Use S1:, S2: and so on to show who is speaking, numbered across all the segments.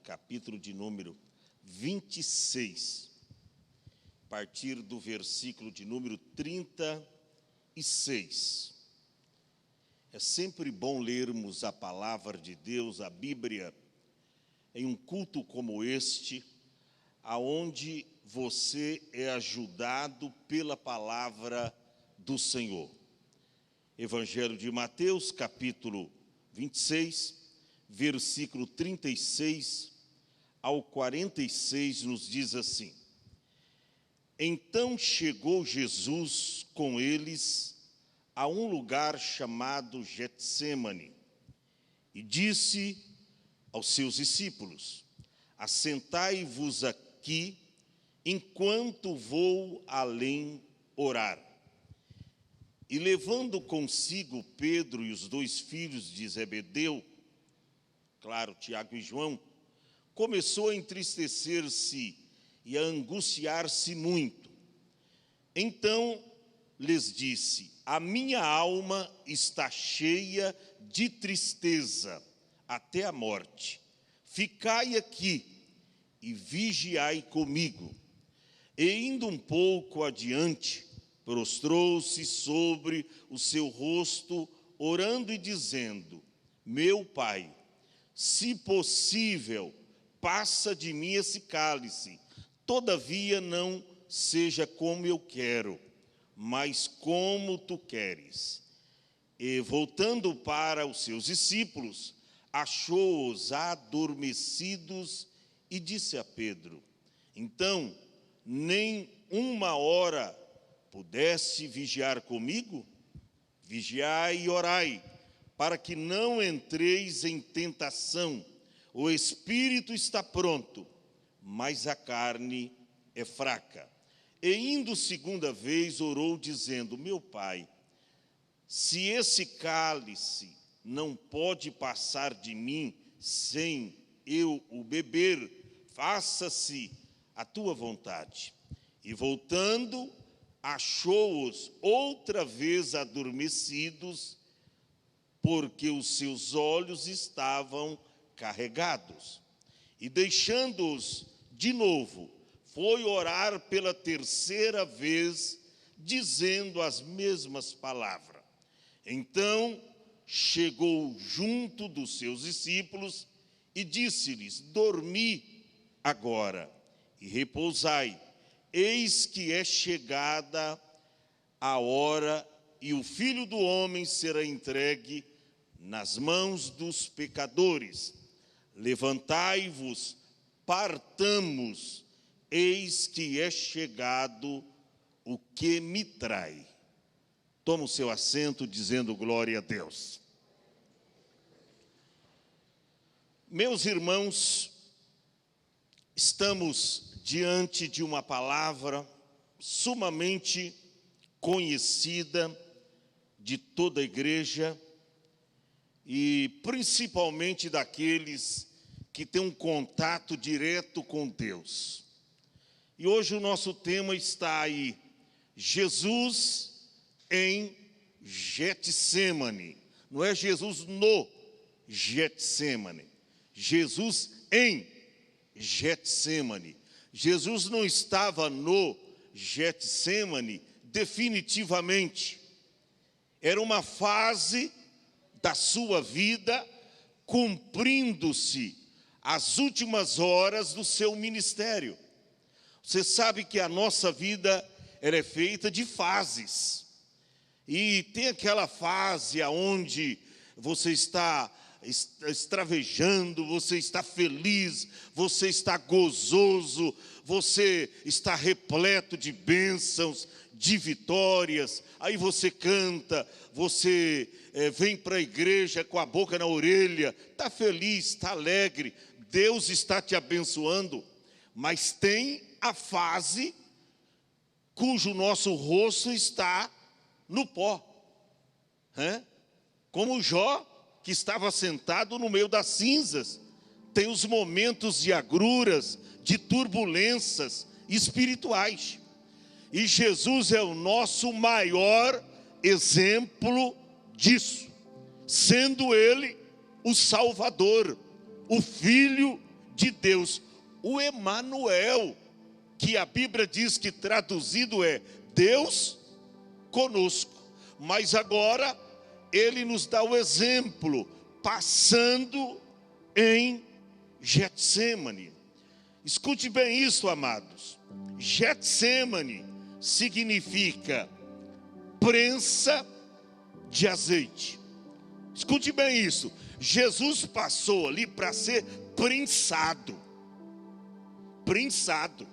S1: capítulo de número 26, a partir do versículo de número 36. É sempre bom lermos a palavra de Deus, a Bíblia, em um culto como este, aonde você é ajudado pela palavra do Senhor. Evangelho de Mateus, capítulo 26, versículo 36 ao 46, nos diz assim: Então chegou Jesus com eles a um lugar chamado Getsêmani e disse aos seus discípulos: Assentai-vos aqui, enquanto vou além orar. E levando consigo Pedro e os dois filhos de Zebedeu, claro, Tiago e João, começou a entristecer-se e a angustiar-se muito. Então lhes disse: A minha alma está cheia de tristeza até a morte. Ficai aqui e vigiai comigo. E indo um pouco adiante, prostrou-se sobre o seu rosto, orando e dizendo: Meu Pai, se possível, passa de mim esse cálice. Todavia não seja como eu quero, mas como tu queres. E voltando para os seus discípulos, achou-os adormecidos e disse a Pedro: Então, nem uma hora pudesse vigiar comigo? Vigiai e orai, para que não entreis em tentação. O espírito está pronto, mas a carne é fraca. E indo segunda vez, orou, dizendo: Meu Pai, se esse cálice não pode passar de mim sem eu o beber, faça-se a tua vontade. E voltando, achou-os outra vez adormecidos, porque os seus olhos estavam carregados. E deixando-os de novo, foi orar pela terceira vez, dizendo as mesmas palavras. Então chegou junto dos seus discípulos e disse-lhes: Dormi agora e repousai. Eis que é chegada a hora e o Filho do Homem será entregue nas mãos dos pecadores. Levantai-vos, partamos, eis que é chegado o que me trai. Toma o seu assento dizendo glória a Deus. Meus irmãos, estamos diante de uma palavra sumamente conhecida de toda a igreja e principalmente daqueles que têm um contato direto com Deus. E hoje o nosso tema está aí: Jesus em Getsêmani. Não é Jesus no Getsêmani, Jesus em Getsêmani. Jesus não estava no Getsêmani definitivamente. Era uma fase da sua vida, cumprindo-se as últimas horas do seu ministério. Você sabe que a nossa vida ela é feita de fases. E tem aquela fase onde você está extravejando, você está feliz, você está gozoso, você está repleto de bênçãos, de vitórias. Aí você canta, você vem para a igreja com a boca na orelha, está feliz, está alegre, Deus está te abençoando. Mas tem a fase cujo nosso rosto está no pó, como Jó, que estava sentado no meio das cinzas. Tem os momentos de agruras, de turbulências espirituais. E Jesus é o nosso maior exemplo disso, sendo Ele o Salvador, o Filho de Deus, o Emanuel, que a Bíblia diz que traduzido é Deus conosco. Mas agora ele nos dá o exemplo, passando em Getsemane. Escute bem isso, amados. Getsemane significa prensa de azeite. Escute bem isso. Jesus passou ali para ser prensado. Prensado.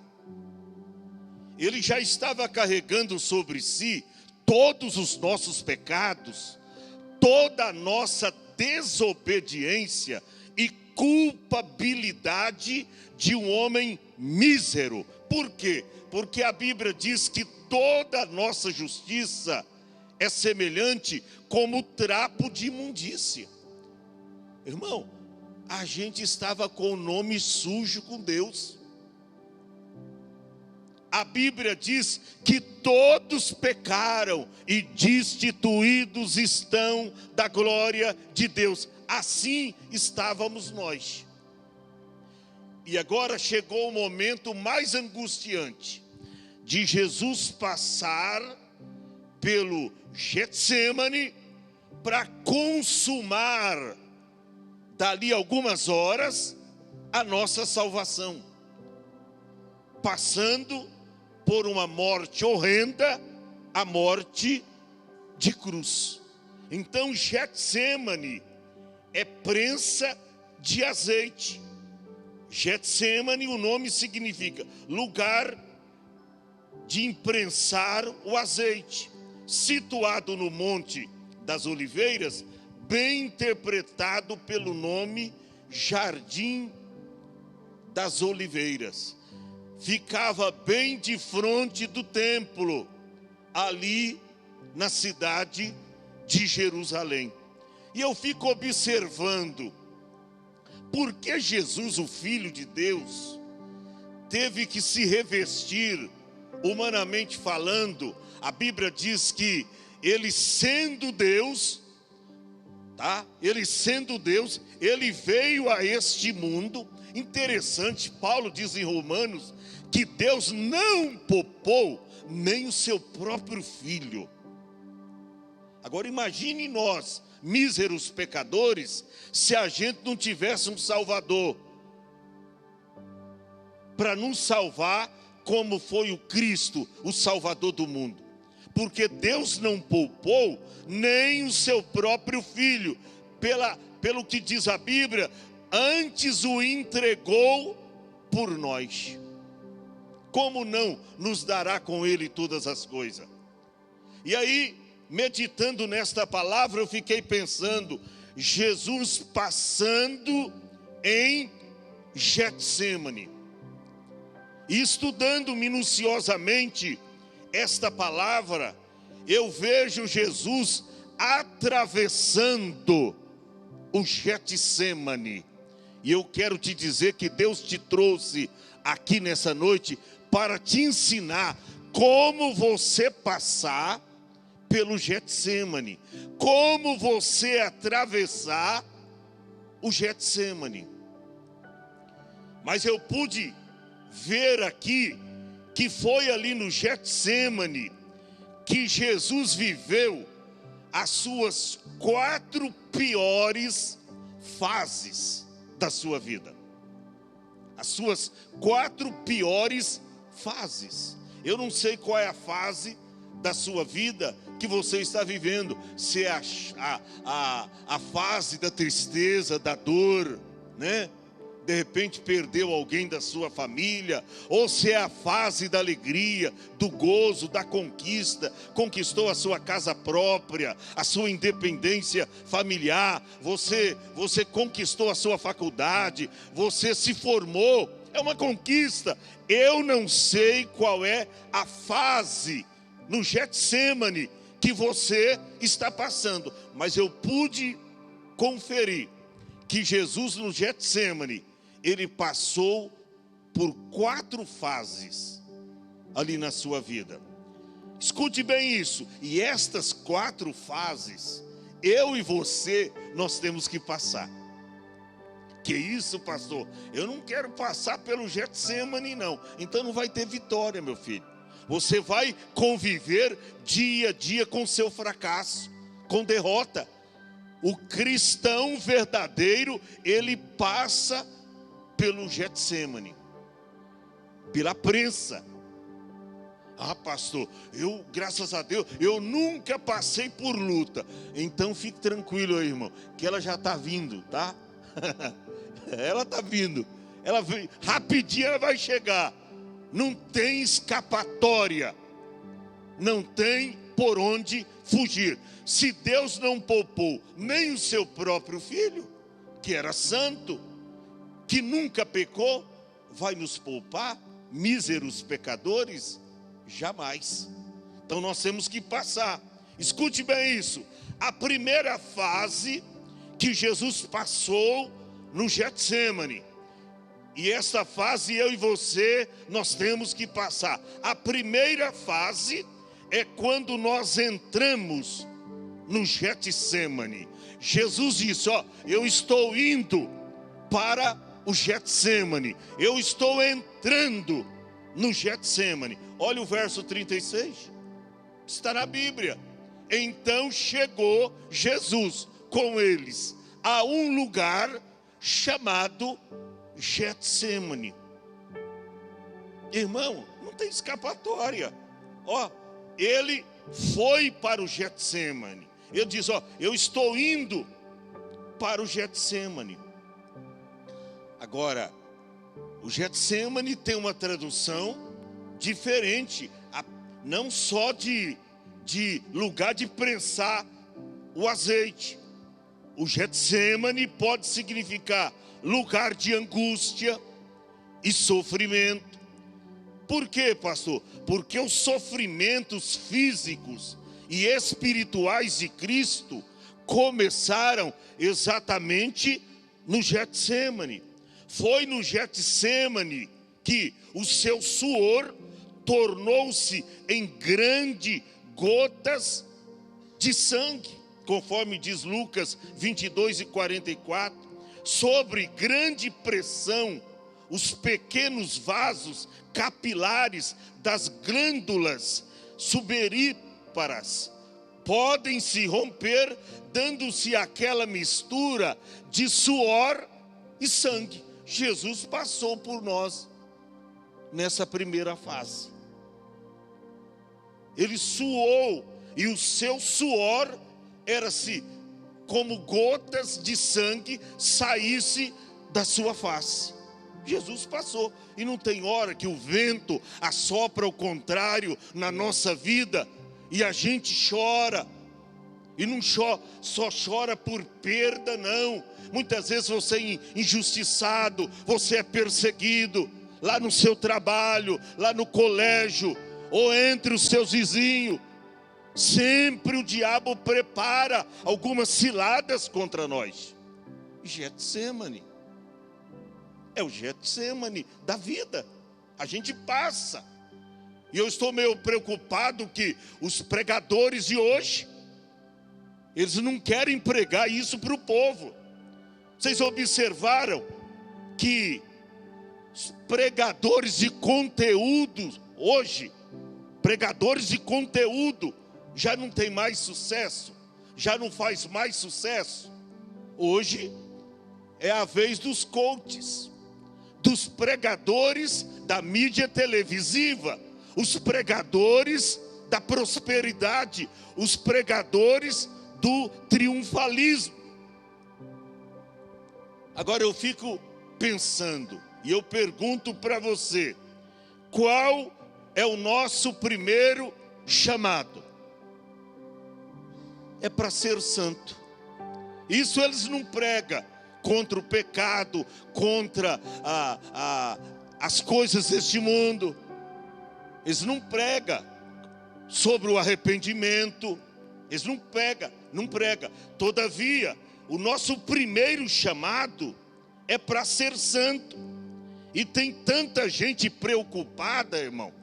S1: Ele já estava carregando sobre si todos os nossos pecados, toda a nossa desobediência e culpabilidade de um homem mísero. Por quê? Porque a Bíblia diz que toda a nossa justiça é semelhante como trapo de imundícia. Irmão, a gente estava com o nome sujo com Deus. A Bíblia diz que todos pecaram e destituídos estão da glória de Deus. Assim estávamos nós. E agora chegou o momento mais angustiante de Jesus passar pelo Getsemane para consumar dali algumas horas a nossa salvação, passando por uma morte horrenda, a morte de cruz. Então Getsemane é prensa de azeite. Getsemane, o nome significa lugar de imprensar o azeite, situado no Monte das Oliveiras, bem interpretado pelo nome Jardim das Oliveiras. Ficava bem de frente do templo, ali na cidade de Jerusalém. E eu fico observando, por que Jesus, o Filho de Deus, teve que se revestir, humanamente falando. A Bíblia diz que ele sendo Deus, ele sendo Deus, ele veio a este mundo. Interessante, Paulo diz em Romanos que Deus não poupou nem o seu próprio filho. Agora imagine nós, míseros pecadores, se a gente não tivesse um Salvador para nos salvar, como foi o Cristo, o Salvador do mundo. Porque Deus não poupou nem o seu próprio filho, pelo que diz a Bíblia, antes o entregou por nós. Como não nos dará com ele todas as coisas? E aí, meditando nesta palavra, eu fiquei pensando, Jesus passando em Getsemane, e estudando minuciosamente esta palavra, eu vejo Jesus atravessando o Getsemane. E eu quero te dizer que Deus te trouxe aqui nessa noite para te ensinar como você passar pelo Getsemane, como você atravessar o Getsemane. Mas eu pude ver aqui que foi ali no Getsemane que Jesus viveu as suas 4 piores fases da sua vida. As suas 4 piores fases. Eu não sei qual é a fase da sua vida que você está vivendo. Se é a fase da tristeza, da dor, né? De repente perdeu alguém da sua família, ou se é a fase da alegria, do gozo, da conquista, conquistou a sua casa própria, a sua independência familiar, você conquistou a sua faculdade, você se formou, é uma conquista. Eu não sei qual é a fase no Getsemane que você está passando, mas eu pude conferir que Jesus no Getsemane, ele passou por 4 fases ali na sua vida. Escute bem isso. E estas 4 fases, eu e você, nós temos que passar. Que isso, pastor? Eu não quero passar pelo Getsêmani, não. Então não vai ter vitória, meu filho. Você vai conviver dia a dia com seu fracasso, com derrota. O cristão verdadeiro, ele passa pelo Getsêmani, pela prensa. Ah, pastor, graças a Deus, eu nunca passei por luta. Então fique tranquilo aí, irmão, que ela já está vindo, tá? Ela está vindo. Rapidinho ela vai chegar. Não tem escapatória. Não tem por onde fugir. Se Deus não poupou nem o seu próprio filho, que era santo, que nunca pecou, vai nos poupar, míseros pecadores? Jamais. Então nós temos que passar. Escute bem isso. A primeira fase que Jesus passou no Getsêmani, e essa fase eu e você, nós temos que passar. A primeira fase é quando nós entramos no Getsêmani. Jesus disse, eu estou indo para o Getsêmani. Eu estou entrando no Getsêmani. Olha o verso 36. Está na Bíblia. Então chegou Jesus com eles a um lugar chamado Getsêmani. Irmão, não tem escapatória. Ele foi para o Getsêmani. Ele diz, eu estou indo para o Getsêmani. Agora, o Getsêmani tem uma tradução diferente, não só de lugar de prensar o azeite. O Getsêmani pode significar lugar de angústia e sofrimento. Por quê, pastor? Porque os sofrimentos físicos e espirituais de Cristo começaram exatamente no Getsêmani. Foi no Getsêmani que o seu suor tornou-se em grandes gotas de sangue, conforme diz Lucas 22:44, sobre grande pressão, os pequenos vasos capilares das glândulas sudoríparas podem se romper, dando-se aquela mistura de suor e sangue. Jesus passou por nós nessa primeira fase. Ele suou, e o seu suor era-se como gotas de sangue saísse da sua face. Jesus passou, e não tem hora que o vento assopra ao contrário na nossa vida, e a gente chora, e não só chora por perda, não. Muitas vezes você é injustiçado, você é perseguido, lá no seu trabalho, lá no colégio, ou entre os seus vizinhos. Sempre o diabo prepara algumas ciladas contra nós. Getsêmani é o Getsêmani da vida. A gente passa. E eu estou meio preocupado que os pregadores de hoje, eles não querem pregar isso para o povo. Vocês observaram que os pregadores de conteúdo hoje, pregadores de conteúdo, já não tem mais sucesso, já não faz mais sucesso. Hoje é a vez dos coaches, dos pregadores da mídia televisiva, os pregadores da prosperidade, os pregadores do triunfalismo. Agora eu fico pensando, e eu pergunto para você, qual é o nosso primeiro chamado? É para ser santo. Isso eles não pregam contra o pecado, contra as coisas deste mundo. Eles não pregam sobre o arrependimento. Eles não pregam. Todavia, o nosso primeiro chamado é para ser santo. E tem tanta gente preocupada, irmão,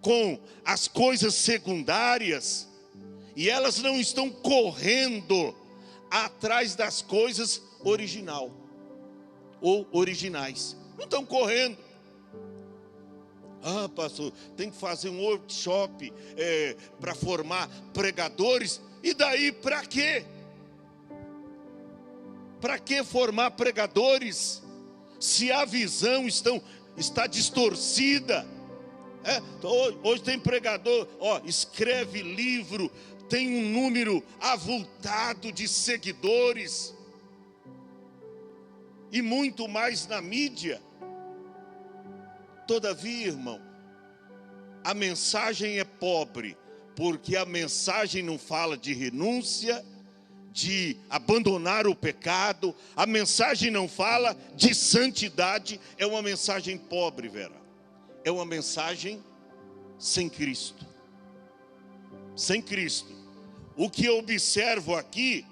S1: com as coisas secundárias, e elas não estão correndo atrás das coisas original. ou originais. Não estão correndo. Ah, pastor, tem que fazer um workshop para formar pregadores. E daí, para quê? Para que formar pregadores se a visão está distorcida? Hoje tem pregador, escreve livro, tem um número avultado de seguidores e muito mais na mídia. Todavia, irmão, a mensagem é pobre, porque a mensagem não fala de renúncia, de abandonar o pecado. A mensagem não fala de santidade. É uma mensagem pobre, Vera. É uma mensagem sem Cristo. Sem Cristo. O que eu observo aqui,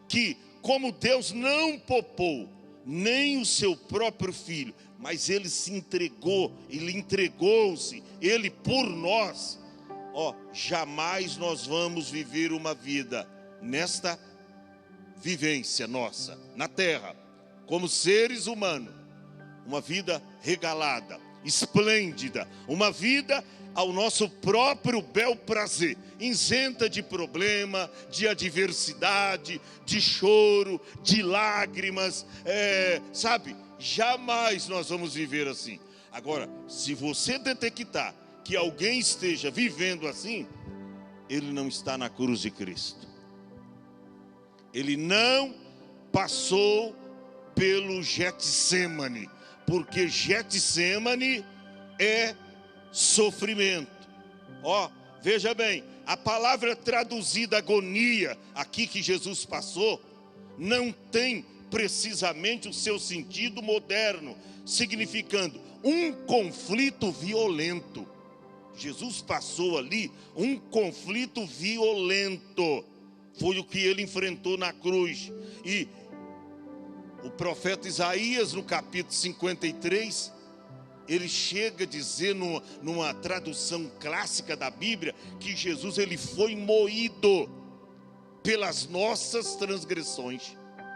S1: que como Deus não poupou nem o seu próprio filho, mas ele se entregou, ele entregou-se, ele por nós, jamais nós vamos viver uma vida nesta vivência nossa, na terra, como seres humanos, uma vida regalada, esplêndida, uma vida ao nosso próprio bel prazer, isenta de problema, de adversidade, de choro, de lágrimas, sabe? Jamais nós vamos viver assim. Agora, se você detectar que alguém esteja vivendo assim, ele não está na cruz de Cristo. Ele não passou pelo Getsemane, porque Getsemane é sofrimento. Veja bem, a palavra traduzida agonia, aqui que Jesus passou, não tem precisamente o seu sentido moderno, significando um conflito violento. Jesus passou ali um conflito violento. Foi o que ele enfrentou na cruz. E o profeta Isaías, no capítulo 53, ele chega a dizer, numa tradução clássica da Bíblia, que Jesus ele foi moído pelas nossas transgressões.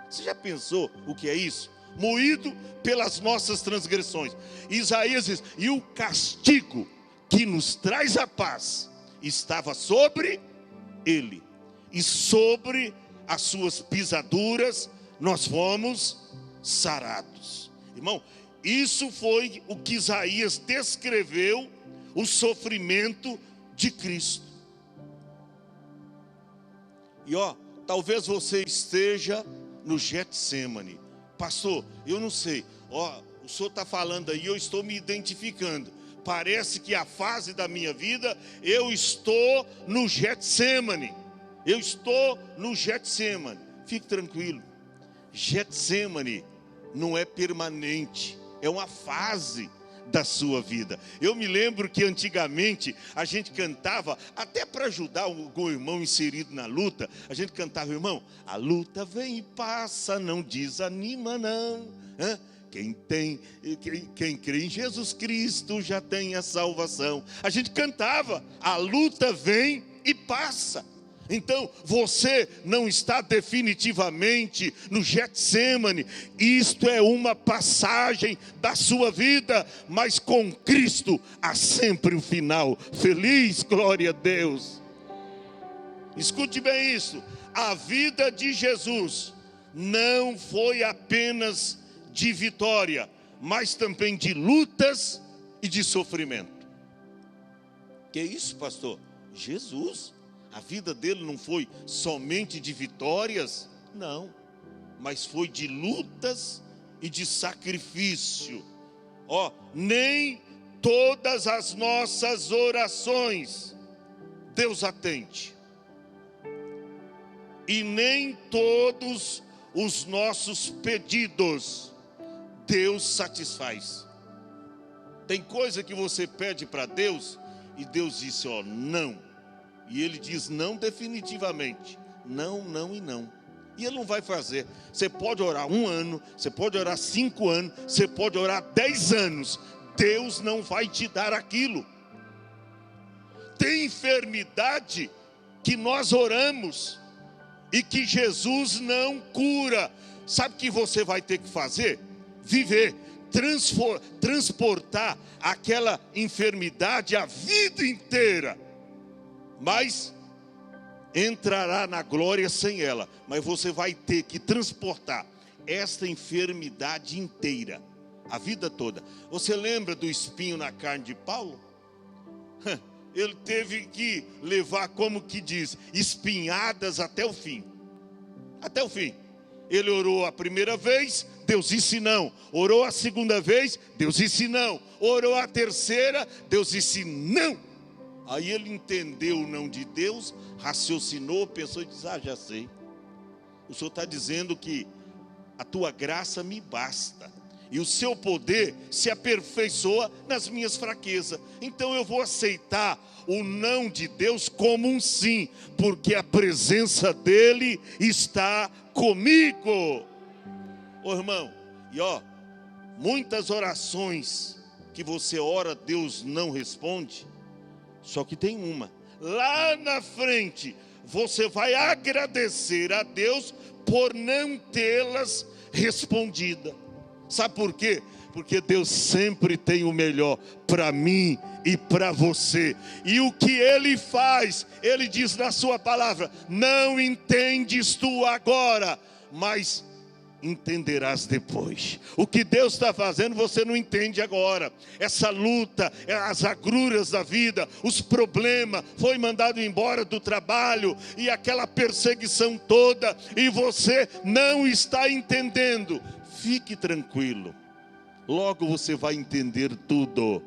S1: Você já pensou o que é isso? Moído pelas nossas transgressões. Isaías diz: e o castigo que nos traz a paz estava sobre ele, e sobre as suas pisaduras nós fomos sarados. Irmão, isso foi o que Isaías descreveu, o sofrimento de Cristo. E talvez você esteja no Getsemane. Pastor, eu não sei, o senhor está falando aí, eu estou me identificando. Parece que a fase da minha vida, eu estou no Getsemane. Eu estou no Getsemane. Fique tranquilo. Getsemane não é permanente, é uma fase da sua vida. Eu me lembro que antigamente a gente cantava, até para ajudar algum irmão inserido na luta, a gente cantava: irmão, a luta vem e passa, não desanima não. Quem crê em Jesus Cristo já tem a salvação. A gente cantava: a luta vem e passa. Então, você não está definitivamente no Getsemane. Isto é uma passagem da sua vida, mas com Cristo há sempre um final feliz, glória a Deus. Escute bem isso: a vida de Jesus não foi apenas de vitória, mas também de lutas e de sofrimento. Que isso, pastor? Jesus, a vida dele não foi somente de vitórias, não, mas foi de lutas e de sacrifício. Nem todas as nossas orações Deus atende, e nem todos os nossos pedidos Deus satisfaz. Tem coisa que você pede para Deus e Deus disse não. E ele diz não definitivamente. Não, não e não. E ele não vai fazer. Você pode orar 1 ano, você pode orar 5 anos, você pode orar 10 anos. Deus não vai te dar aquilo. Tem enfermidade que nós oramos e que Jesus não cura. Sabe o que você vai ter que fazer? viver, transportar aquela enfermidade a vida inteira, mas entrará na glória sem ela. Mas você vai ter que transportar esta enfermidade inteira, a vida toda. Você lembra do espinho na carne de Paulo? Ele teve que levar, como que diz, espinhadas até o fim. Até o fim. Ele orou a primeira vez, Deus disse não. Orou a segunda vez, Deus disse não. Orou a terceira, Deus disse não. Aí ele entendeu o não de Deus, raciocinou, pensou e disse: já sei. O Senhor está dizendo que a tua graça me basta, e o seu poder se aperfeiçoa nas minhas fraquezas. Então eu vou aceitar o não de Deus como um sim, porque a presença dele está comigo. Ô irmão, e muitas orações que você ora, Deus não responde. Só que tem uma, lá na frente, você vai agradecer a Deus por não tê-las respondida. Sabe por quê? Porque Deus sempre tem o melhor para mim e para você. E o que Ele faz, Ele diz na sua palavra: não entendes tu agora, mas entenderás depois. O que Deus está fazendo você não entende agora. Essa luta, as agruras da vida, os problemas, foi mandado embora do trabalho e aquela perseguição toda, e você não está entendendo. Fique tranquilo, logo você vai entender tudo.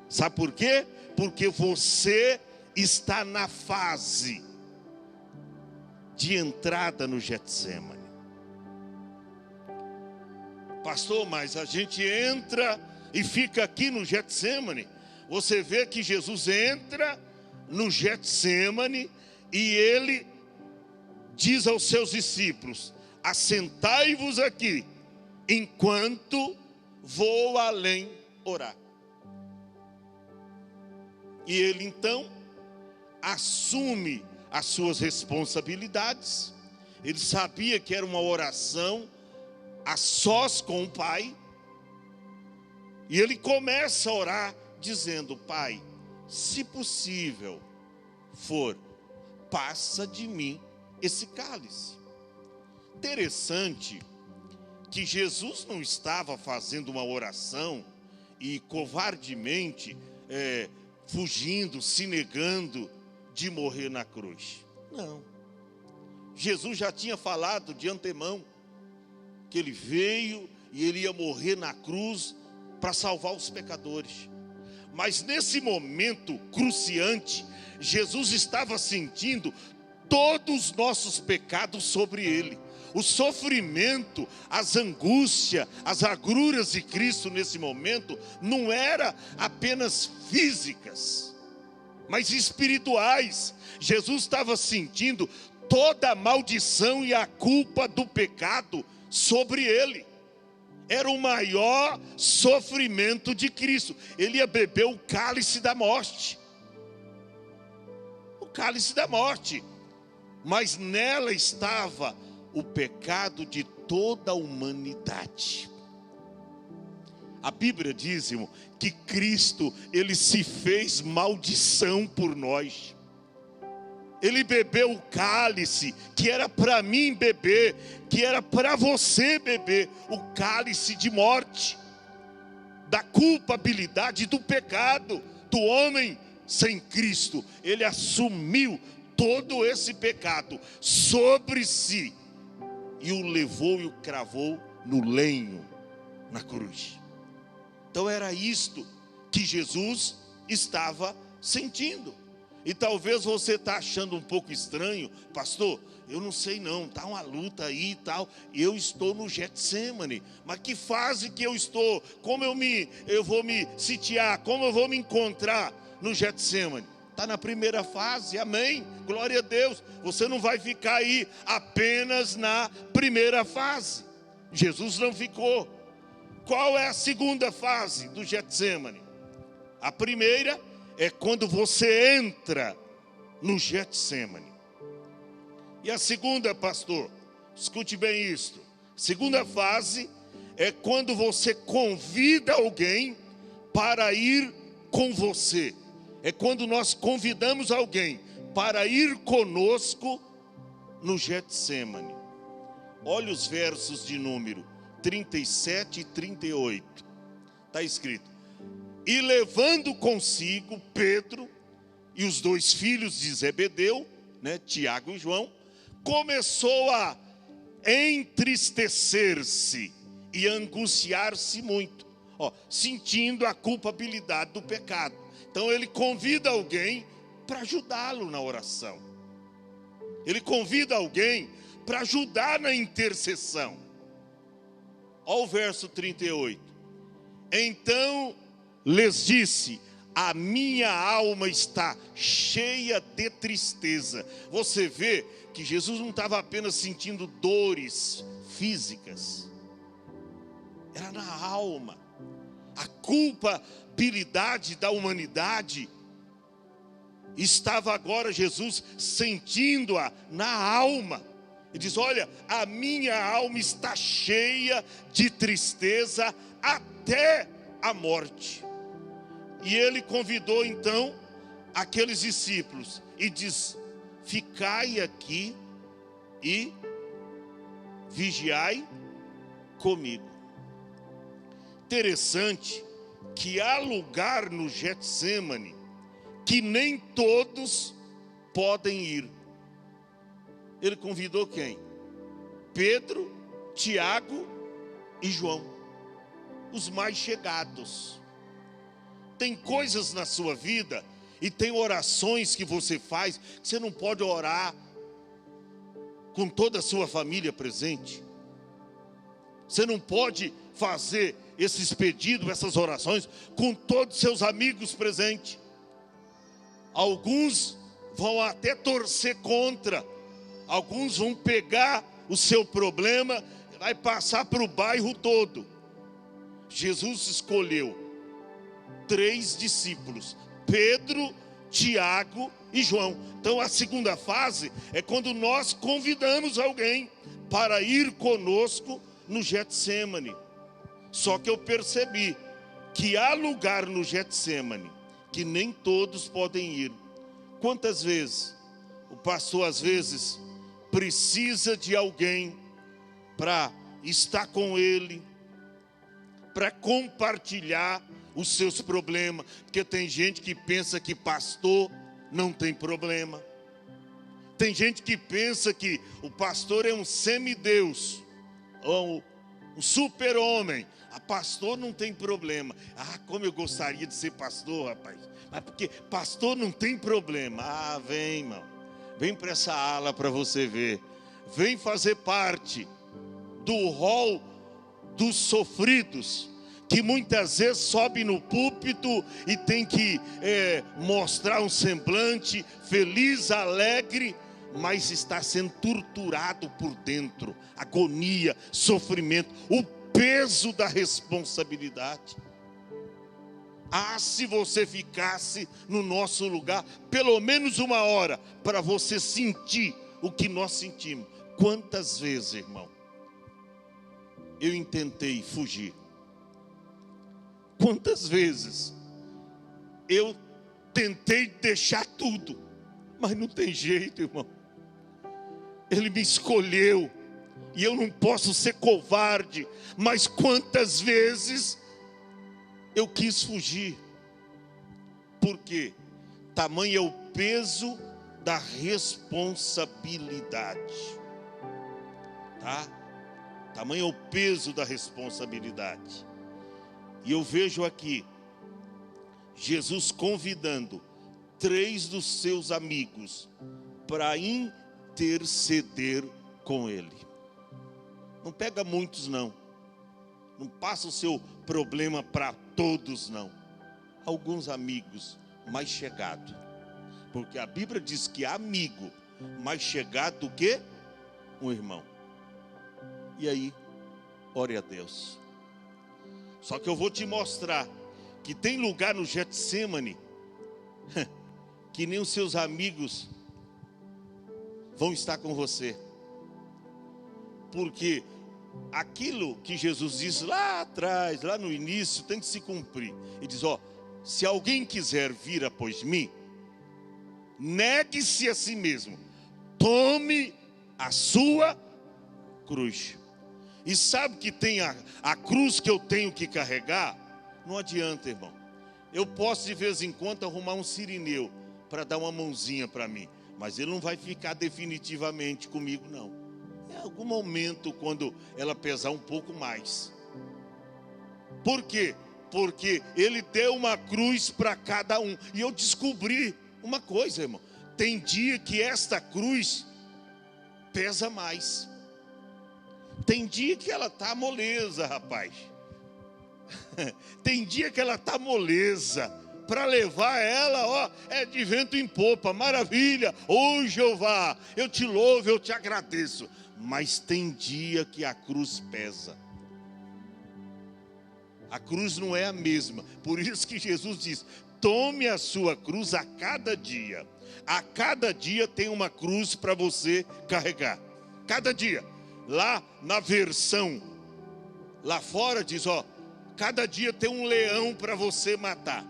S1: Sabe por quê? Porque você está na fase de entrada no Getsemane. Pastor, mas a gente entra e fica aqui no Getsemane. Você vê que Jesus entra no Getsemane e ele diz aos seus discípulos: assentai-vos aqui, enquanto vou além orar. E ele então assume as suas responsabilidades. Ele sabia que era uma oração a sós com o Pai, e ele começa a orar dizendo: Pai, se possível for, passa de mim esse cálice. Interessante que Jesus não estava fazendo uma oração e covardemente fugindo, se negando de morrer na cruz. Não. Jesus já tinha falado de antemão que ele veio e ele ia morrer na cruz para salvar os pecadores. Mas nesse momento cruciante, Jesus estava sentindo todos os nossos pecados sobre ele. O sofrimento, as angústias, as agruras de Cristo nesse momento não eram apenas físicas, mas espirituais. Jesus estava sentindo toda a maldição e a culpa do pecado sobre ele. Era o maior sofrimento de Cristo. Ele ia beber o cálice da morte. O cálice da morte. Mas nela estava o pecado de toda a humanidade. A Bíblia diz, irmão, que Cristo, ele se fez maldição por nós. Ele bebeu o cálice que era para mim beber, que era para você beber, o cálice de morte, da culpabilidade do pecado, do homem sem Cristo. Ele assumiu todo esse pecado sobre si e o levou e o cravou no lenho, na cruz. Então era isto que Jesus estava sentindo. E talvez você está achando um pouco estranho: pastor, eu não sei não, está uma luta aí e tal, eu estou no Getsemane, mas que fase que eu estou? Como eu vou me sitiar, como eu vou me encontrar no Getsemane? Está na primeira fase, amém, glória a Deus. Você não vai ficar aí apenas na primeira fase. Jesus não ficou. Qual é a segunda fase do Getsemane? A primeira é quando você entra no Getsemane. E a segunda, pastor, escute bem isto. Segunda fase é quando você convida alguém para ir com você. É quando nós convidamos alguém para ir conosco no Getsemane. Olha os versos de número 37 e 38. Está escrito: e levando consigo Pedro e os dois filhos de Zebedeu, Tiago e João, começou a entristecer-se e angustiar-se muito, sentindo a culpabilidade do pecado. Então ele convida alguém para ajudá-lo na oração. Ele convida alguém para ajudar na intercessão. Olha o verso 38. Então lhes disse: a minha alma está cheia de tristeza. Você vê que Jesus não estava apenas sentindo dores físicas. Era na alma. A culpabilidade da humanidade estava agora Jesus sentindo-a na alma. Ele diz: olha, a minha alma está cheia de tristeza até a morte. E ele convidou então aqueles discípulos e diz: ficai aqui e vigiai comigo. Interessante que há lugar no Getsemane que nem todos podem ir. Ele convidou quem? Pedro, Tiago e João, os mais chegados. Tem coisas na sua vida e tem orações que você faz que você não pode orar com toda a sua família presente. Você não pode fazer esses pedidos, essas orações com todos os seus amigos presentes. Alguns vão até torcer contra. Alguns vão pegar o seu problema e vai passar para o bairro todo. Jesus escolheu 3 discípulos: Pedro, Tiago e João. Então a segunda fase é quando nós convidamos alguém para ir conosco no Getsemane. Só que eu percebi que há lugar no Getsemane que nem todos podem ir. Quantas vezes o pastor às vezes precisa de alguém para estar com ele, para compartilhar os seus problemas, porque tem gente que pensa que pastor não tem problema. Tem gente que pensa que o pastor é um semideus, ou um super-homem. A pastor não tem problema. Ah, como eu gostaria de ser pastor, rapaz. Mas porque pastor não tem problema. Ah, vem, irmão. Vem para essa ala para você ver. Vem fazer parte do rol dos sofridos, que muitas vezes sobe no púlpito e tem que mostrar um semblante feliz, alegre, mas está sendo torturado por dentro. Agonia, sofrimento, o peso da responsabilidade. Ah, se você ficasse no nosso lugar pelo menos 1 hora para você sentir o que nós sentimos. Quantas vezes, irmão, eu tentei fugir? Quantas vezes eu tentei deixar tudo, mas não tem jeito, irmão. Ele me escolheu e eu não posso ser covarde. Mas quantas vezes eu quis fugir? Por quê? Tamanho é o peso da responsabilidade, tá? Tamanho é o peso da responsabilidade. E eu vejo aqui Jesus convidando 3 dos seus amigos para interceder com ele. Não pega muitos não. Não passa o seu problema para todos não. Alguns amigos mais chegados. Porque a Bíblia diz que amigo mais chegado do que um irmão. E aí, ore a Deus. Só que eu vou te mostrar que tem lugar no Getsemane que nem os seus amigos vão estar com você. Porque aquilo que Jesus disse lá atrás, lá no início, tem que se cumprir. Ele diz, se alguém quiser vir após mim, negue-se a si mesmo, tome a sua cruz. E sabe que tem a cruz que eu tenho que carregar? Não adianta, irmão. Eu posso de vez em quando arrumar um sirineu para dar uma mãozinha para mim, mas ele não vai ficar definitivamente comigo, não. Em algum momento, quando ela pesar um pouco mais. Por quê? Porque ele deu uma cruz para cada um. E eu descobri uma coisa, irmão. Tem dia que esta cruz pesa mais. Tem dia que ela está moleza, rapaz. Tem dia que ela está moleza. Para levar ela, é de vento em popa. Maravilha, Jeová, eu te louvo, eu te agradeço. Mas tem dia que a cruz pesa. A cruz não é a mesma. Por isso que Jesus diz, tome a sua cruz a cada dia. A cada dia tem uma cruz para você carregar. Cada dia. Lá na versão, lá fora diz, cada dia tem um leão para você matar.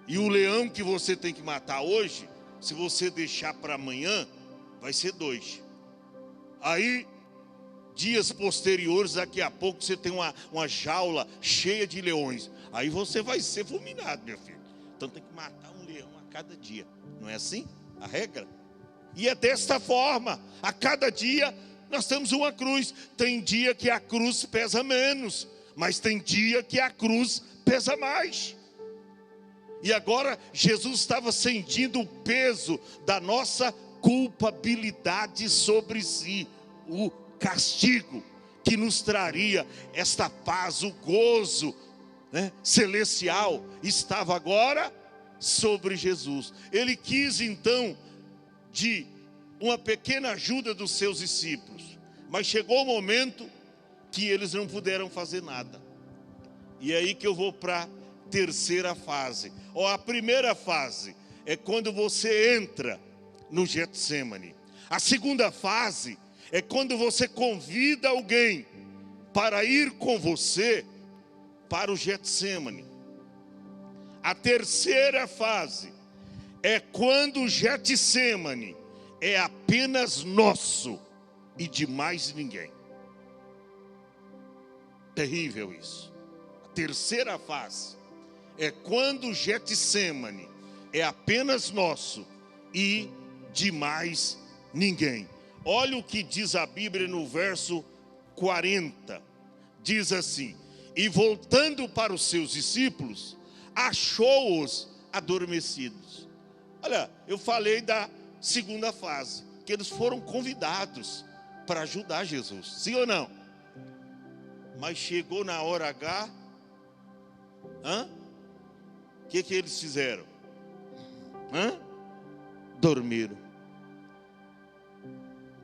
S1: E o leão que você tem que matar hoje, se você deixar para amanhã, vai ser 2. Aí, dias posteriores, daqui a pouco você tem uma jaula cheia de leões. Aí você vai ser fulminado, meu filho. Então tem que matar um leão a cada dia. Não é assim a regra? E é desta forma, a cada dia nós temos uma cruz. Tem dia que a cruz pesa menos, mas tem dia que a cruz pesa mais. E agora Jesus estava sentindo o peso da nossa culpabilidade sobre si, o castigo que nos traria esta paz, o gozo, celestial, estava agora sobre Jesus. Ele quis então de uma pequena ajuda dos seus discípulos, mas chegou o momento que eles não puderam fazer nada. E é aí que eu vou para a terceira fase. A primeira fase é quando você entra no Getsemane. A segunda fase é quando você convida alguém para ir com você para o Getsemane. A terceira fase é quando o Getsemane é apenas nosso e de mais ninguém. Terrível isso. A terceira fase é quando o Getsemane é apenas nosso e de mais ninguém. Olha o que diz a Bíblia no verso 40. Diz assim: e voltando para os seus discípulos, achou-os adormecidos. Olha, eu falei da segunda fase, que eles foram convidados para ajudar Jesus, sim ou não? Mas chegou na hora H, o que eles fizeram? Dormiram.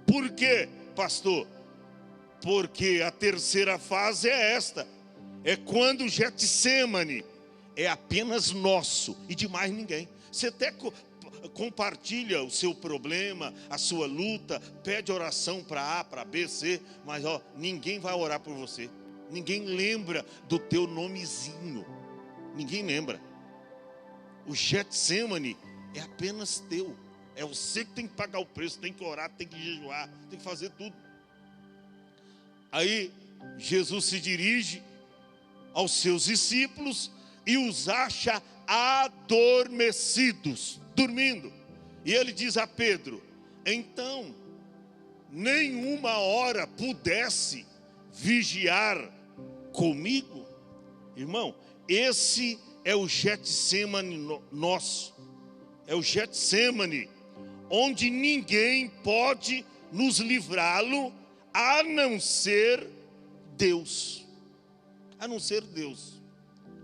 S1: Por quê, pastor? Porque a terceira fase é esta. É quando o Getsemane é apenas nosso e de mais ninguém. Você até compartilha o seu problema, a sua luta, pede oração para A, para B, C, mas ninguém vai orar por você. Ninguém lembra do teu nomezinho. Ninguém lembra. O Getsemane é apenas teu. É você que tem que pagar o preço, tem que orar, tem que jejuar, tem que fazer tudo. Aí Jesus se dirige aos seus discípulos e os acha adormecidos, dormindo. E ele diz a Pedro: então, nenhuma hora pudesse vigiar comigo? Irmão, esse é o Getsemane nosso. É o Getsemane onde ninguém pode nos livrá-lo, a não ser Deus. A não ser Deus.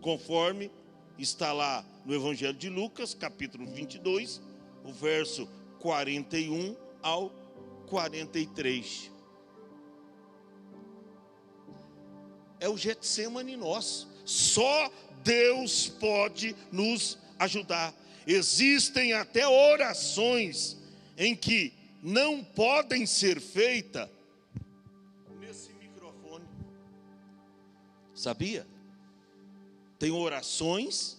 S1: Conforme está lá no Evangelho de Lucas, capítulo 22, o verso 41 ao 43. É o Getsemane nosso. Só Deus pode nos ajudar. Existem até orações em que não podem ser feitas Sabia? Tem orações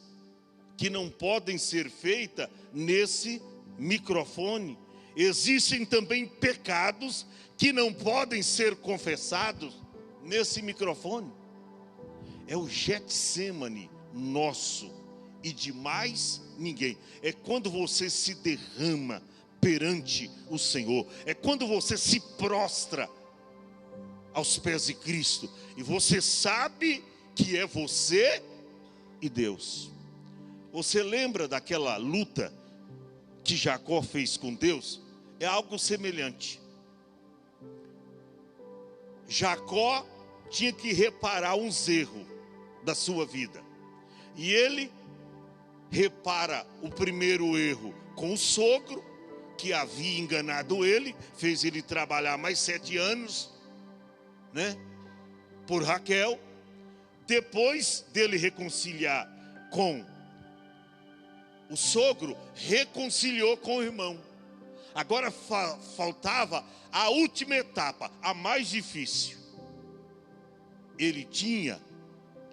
S1: que não podem ser feitas nesse microfone. Existem também pecados que não podem ser confessados nesse microfone. É o Getsemane nosso e de mais ninguém. É quando você se derrama perante o Senhor. É quando você se prostra aos pés de Cristo. E você sabe que é você e Deus. Você lembra daquela luta que Jacó fez com Deus? É algo semelhante. Jacó tinha que reparar uns erros da sua vida. E ele repara o primeiro erro com o sogro, que havia enganado ele, fez ele trabalhar mais 7 anos, né, por Raquel. Depois dele reconciliar com o sogro, reconciliou com o irmão. Agora faltava a última etapa, a mais difícil. Ele tinha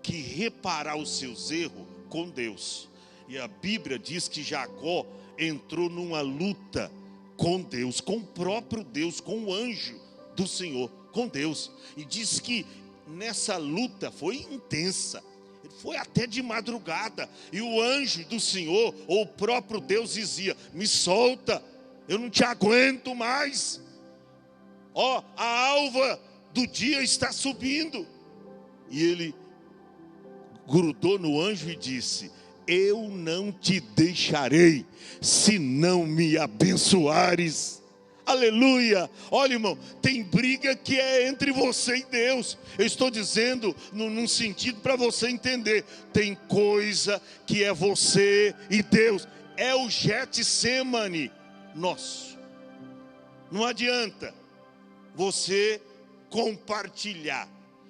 S1: que reparar os seus erros com Deus. E a Bíblia diz que Jacó entrou numa luta com Deus, com o próprio Deus, com o anjo do Senhor, com Deus. E diz que nessa luta foi intensa, foi até de madrugada. E o anjo do Senhor, ou o próprio Deus, dizia: me solta, eu não te aguento mais. Ó, a alva do dia está subindo. E ele grudou no anjo e disse: eu não te deixarei, se não me abençoares. Aleluia. Olha, irmão, tem briga que é entre você e Deus. Eu estou dizendo num sentido para você entender. Tem coisa que é você e Deus. É o Getsemane nosso. Não adianta você compartilhar.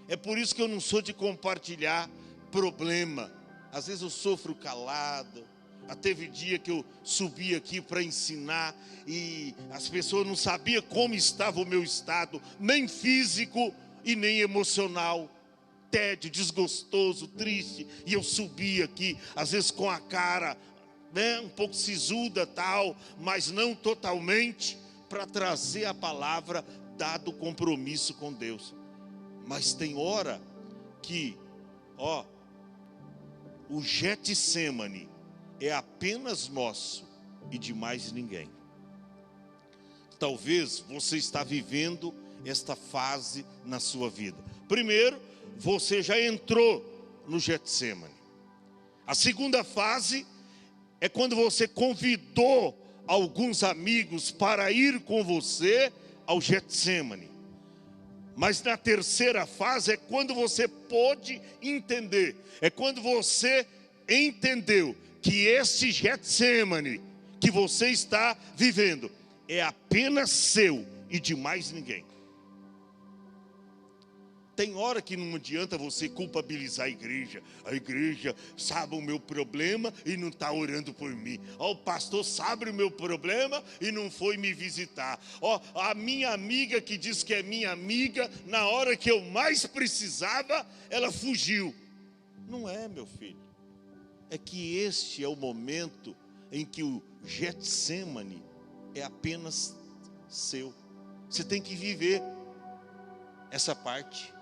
S1: É por isso que eu não sou de compartilhar problema. Às vezes eu sofro calado. Teve dia que eu subi aqui para ensinar e as pessoas não sabiam como estava o meu estado, nem físico e nem emocional. Tédio, desgostoso, triste. E eu subi aqui, às vezes com a cara, né, um pouco sisuda tal, mas não totalmente, para trazer a palavra, dado o compromisso com Deus. Mas tem hora que, o Getsemane é apenas nosso e de mais ninguém. Talvez você está vivendo esta fase na sua vida. Primeiro, você já entrou no Getsemane. A segunda fase é quando você convidou alguns amigos para ir com você ao Getsemane. Mas na terceira fase é quando você pôde entender. É quando você entendeu que esse Getsemane que você está vivendo é apenas seu e de mais ninguém. Tem hora que não adianta você culpabilizar a igreja. A igreja sabe o meu problema e não está orando por mim. O pastor sabe o meu problema e não foi me visitar. A minha amiga que diz que é minha amiga, na hora que eu mais precisava, ela fugiu. Não é, meu filho. É que este é o momento em que o Getsemane é apenas seu. Você tem que viver essa parte.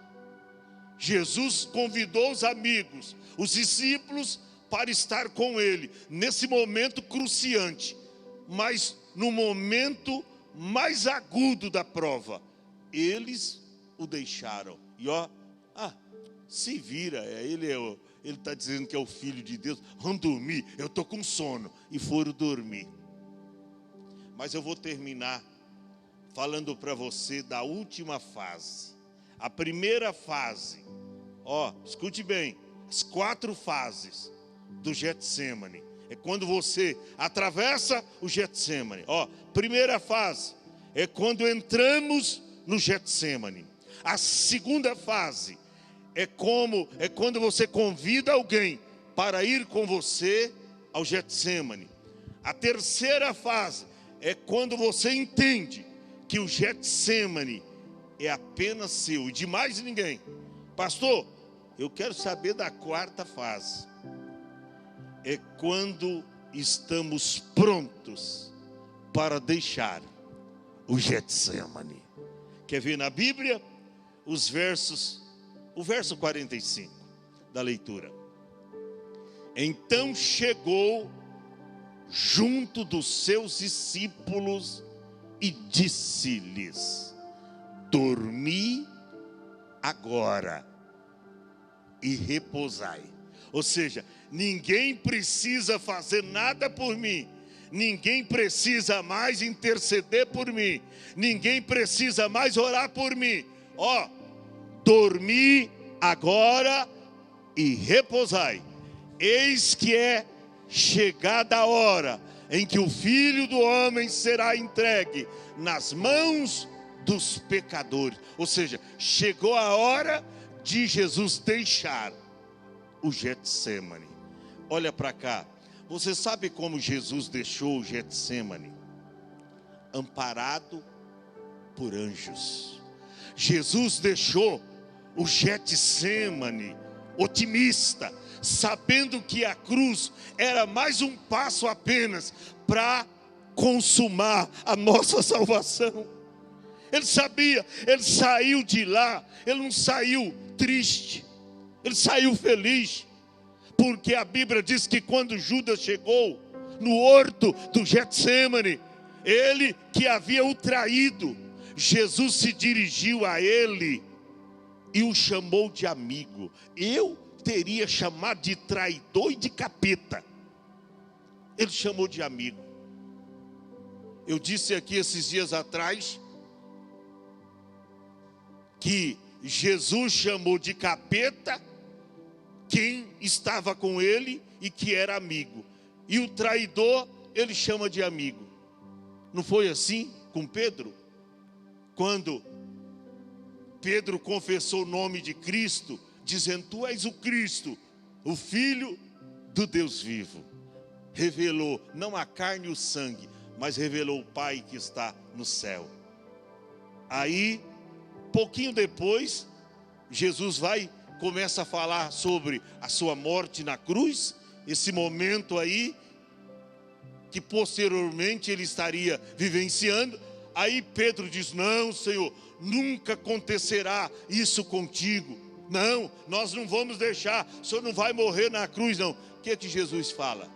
S1: Jesus convidou os amigos, os discípulos, para estar com ele, nesse momento cruciante, mas no momento mais agudo da prova, eles o deixaram. E se vira, ele está dizendo que é o Filho de Deus, vamos dormir, eu estou com sono, e foram dormir. Mas eu vou terminar falando para você da última fase. A primeira fase, escute bem, as 4 fases do Getsemane, é quando você atravessa o Getsemane. Primeira fase é quando entramos no Getsemane. A segunda fase é quando você convida alguém para ir com você ao Getsemane. A terceira fase é quando você entende que o Getsemane é apenas seu e de mais ninguém. Pastor, Eu quero saber da quarta fase. É quando estamos prontos para deixar o Getsemane. Quer ver na Bíblia? O verso 45 da leitura. Então chegou junto dos seus discípulos e disse-lhes: dormi agora e repousai. Ou seja, ninguém precisa fazer nada por mim, ninguém precisa mais interceder por mim, ninguém precisa mais orar por mim. Dormi agora e repousai. Eis que é chegada a hora em que o Filho do Homem será entregue nas mãos dos pecadores. Ou seja, chegou a hora de Jesus deixar o Getsemane. Olha para cá. Você sabe como Jesus deixou o Getsemane? Amparado por anjos. Jesus deixou o Getsemane otimista, sabendo que a cruz era mais um passo apenas para consumar a nossa salvação. Ele sabia, ele saiu de lá, ele não saiu triste, ele saiu feliz, porque a Bíblia diz que quando Judas chegou no horto do Getsemane, ele que havia o traído, Jesus se dirigiu a ele e o chamou de amigo. Eu teria chamado de traidor e de capeta. Ele chamou de amigo. Eu disse aqui esses dias atrás que Jesus chamou de capeta quem estava com ele e que era amigo. E o traidor ele chama de amigo. Não foi assim com Pedro? Quando Pedro confessou o nome de Cristo, dizendo: tu és o Cristo, o Filho do Deus vivo. Revelou não a carne e o sangue, mas revelou o Pai que está no céu. Aí, pouquinho depois, Jesus começa a falar sobre a sua morte na cruz. Esse momento aí, que posteriormente ele estaria vivenciando. Aí Pedro diz: não, Senhor, nunca acontecerá isso contigo. Não, nós não vamos deixar, o Senhor não vai morrer na cruz, não. O que é que Jesus fala?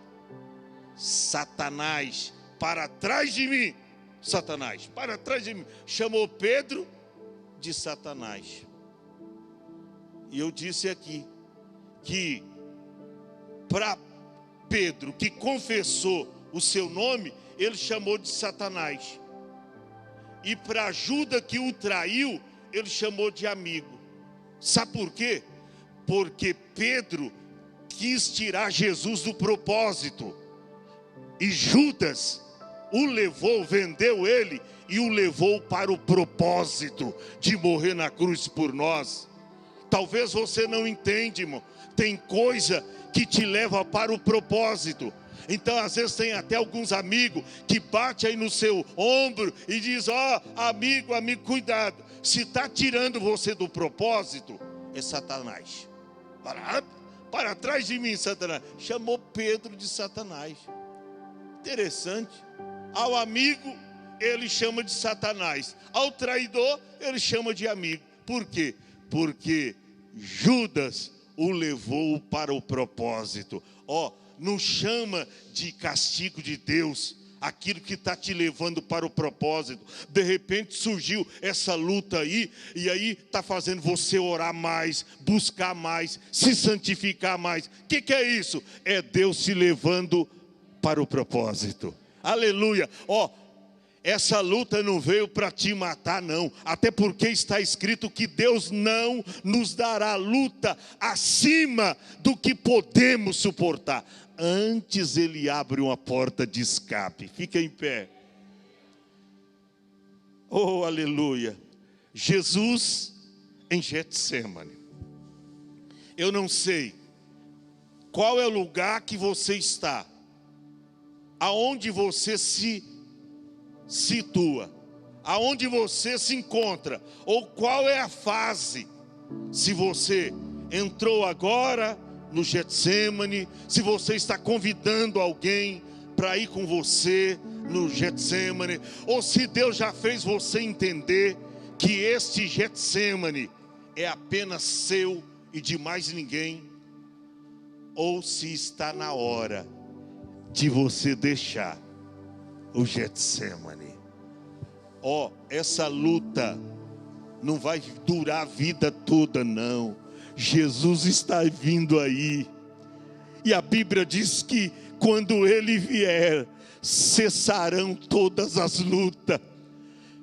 S1: Satanás, para trás de mim. Satanás, para trás de mim. Chamou Pedro de Satanás. E eu disse aqui que para Pedro, que confessou o seu nome, ele chamou de Satanás. E para Judas, que o traiu, ele chamou de amigo. Sabe por quê? Porque Pedro quis tirar Jesus do propósito. E Judas o levou, vendeu ele e o levou para o propósito de morrer na cruz por nós. Talvez você não entenda, irmão. Tem coisa que te leva para o propósito. Então às vezes tem até alguns amigos que batem aí no seu ombro e diz: amigo, cuidado. Se está tirando você do propósito, é Satanás. Para trás de mim, Satanás. Chamou Pedro de Satanás. Interessante. Ao amigo, ele chama de Satanás. Ao traidor, ele chama de amigo. Por quê? Porque Judas o levou para o propósito. Não chama de castigo de Deus aquilo que está te levando para o propósito. De repente surgiu essa luta aí, e aí está fazendo você orar mais, buscar mais, se santificar mais. O que é isso? É Deus te levando para o propósito. Aleluia. Essa luta não veio para te matar, não. Até porque está escrito que Deus não nos dará luta acima do que podemos suportar. Antes Ele abre uma porta de escape. Fica em pé. Oh, aleluia. Jesus em Getsemane. Eu não sei qual é o lugar que você está, aonde você se situa, aonde você se encontra, ou qual é a fase. Se você entrou agora no Getsêmani, se você está convidando alguém para ir com você no Getsêmani, ou se Deus já fez você entender que este Getsêmani é apenas seu e de mais ninguém, ou se está na hora de você deixar o Getsêmani. Essa luta não vai durar a vida toda, não. Jesus está vindo aí, e a Bíblia diz que quando Ele vier, cessarão todas as lutas,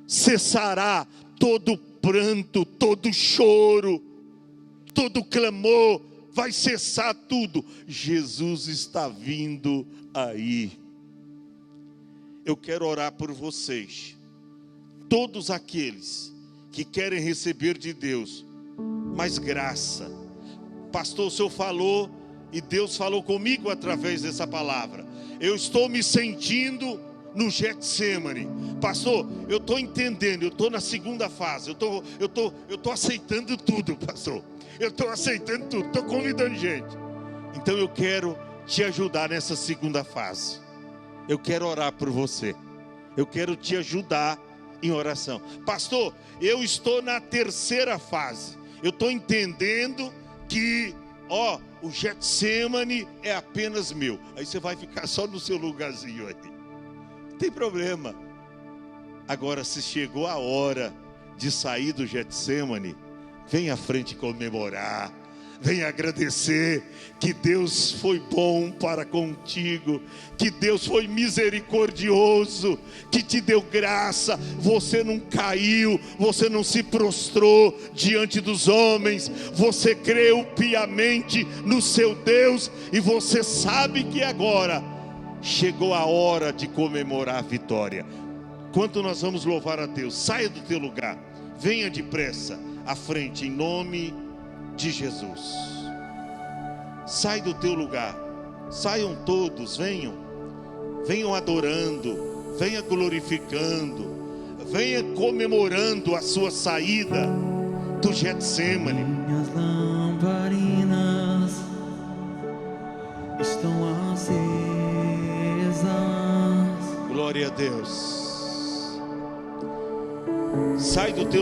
S1: cessará todo pranto, todo choro, todo clamor, vai cessar tudo. Jesus está vindo aí. Eu quero orar por vocês, todos aqueles que querem receber de Deus mais graça. Pastor, o senhor falou, e Deus falou comigo através dessa palavra. Eu estou me sentindo no Getsêmani. Pastor, eu estou entendendo, eu estou na segunda fase. Eu tô aceitando tudo, pastor. Eu estou aceitando tudo, estou convidando gente. Então eu quero te ajudar nessa segunda fase. Eu quero orar por você. Eu quero te ajudar em oração. Pastor, eu estou na terceira fase. Eu estou entendendo que, o Getsêmani é apenas meu. Aí você vai ficar só no seu lugarzinho aí. Não tem problema. Agora, se chegou a hora de sair do Getsêmani, vem à frente comemorar. Vem agradecer que Deus foi bom para contigo, que Deus foi misericordioso, que te deu graça. Você não caiu, você não se prostrou diante dos homens, você creu piamente no seu Deus, e você sabe que agora chegou a hora de comemorar a vitória. Enquanto nós vamos louvar a Deus, saia do teu lugar, venha depressa à frente, em nome de Jesus. Sai do teu lugar, saiam todos, venham adorando, venha glorificando, venha comemorando a sua saída do Getsêmani.
S2: Minhas lamparinas estão acesas.
S1: Glória a Deus. Sai do teu